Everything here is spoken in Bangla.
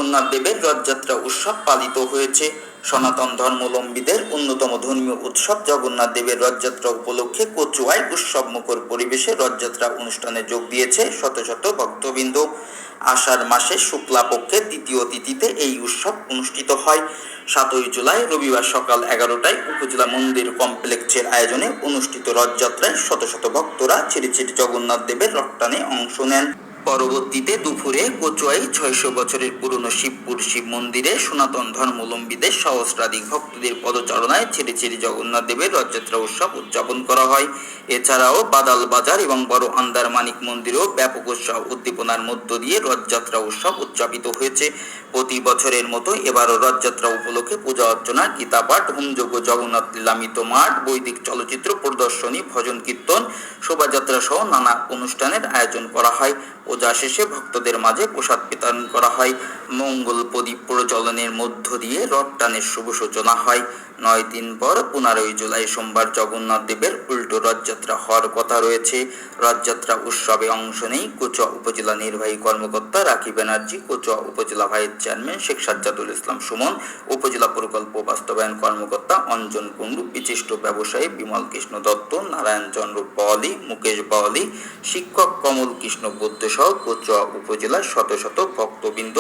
জগন্নাথ দেবের রথযাত্রা উৎসব পালিত হয়েছে। সনাতন ধর্মাবলম্বীদের অন্যতম ধর্মীয় উৎসব জগন্নাথ দেবের রথযাত্রা উপলক্ষে কচুয়ায় উৎসবমুখর পরিবেশে রথযাত্রা অনুষ্ঠানে যোগ দিয়েছে শত শত ভক্তবৃন্দ। আষাঢ় মাসের শুক্লা পক্ষের দ্বিতীয় তিথিতে এই উৎসব অনুষ্ঠিত হয়। 7ই জুলাই রবিবার সকাল 11টায় উপজেলা মন্দির কমপ্লেক্সের আয়োজনে অনুষ্ঠিত রথযাত্রায় শত শত ভক্তরা ছেড়ে ছেড়ে জগন্নাথ দেবের রথটানে অংশ নেন। পরবর্তীতে দুপুরে কচুয়াই 600 বছরের পুরনো শিবপুর শিব মন্দিরে সনাতন ধর্মাবলম্বীদের সহস্রাধিক ভক্তদের পদচারণায় ছেড়ে ছেড়ে জগন্নাথ দেবের রথযাত্রা উৎসব উদযাপন করা হয়। এছাড়াও বাদাল বাজার এবং বড় আন্দার মানিক মন্দিরেও ব্যাপক উৎসাহ উদ্দীপনার মধ্য দিয়ে রথযাত্রা উৎসব উদযাপিত হয়েছে। প্রতি বছরের মতো এবারও রথযাত্রা উপলক্ষে পূজা অর্চনা, গীতাপাঠ, হোমযজ্ঞ, জগন্নাথ লীলামিত মাঠ, বৈদিক চলচ্চিত্র প্রদর্শনী, ভজন কীর্তন, শোভাযাত্রা সহ নানা অনুষ্ঠানের আয়োজন করা হয়। পূজা শেষে ভক্তদের মাঝে প্রসাদ বিতরণ করা হয়। মঙ্গল প্রদীপ প্রজ্বলনের মধ্য দিয়ে রথ টানের শুভ সূচনা হয়। 9 দিন পর 15ই জুলাই সোমবার জগন্নাথ দেবের উল্টো রথযাত্রা হওয়ার কথা রয়েছে। রথযাত্রা উৎসবে অংশ নেই কচুয়া উপজেলা নির্বাহী কর্মকর্তা রাখি ব্যানার্জি, কচুয়া উপজেলা ভাইস চেয়ারম্যান শেখ সাজ্জাদুল ইসলাম সুমন, উপজেলা প্রকল্প বাস্তবায়ন কর্মকর্তা অঞ্জন কুণ্ডু, বিশিষ্ট ব্যবসায়ী বিমল কৃষ্ণ দত্ত, নারায়ণ চন্দ্র বাওয়ালি, মুকেশ বাওয়ালি, শিক্ষক কমল কৃষ্ণ বুদ্ধ সহ কচুয়া উপজেলার শত শত ভক্তবৃন্দ।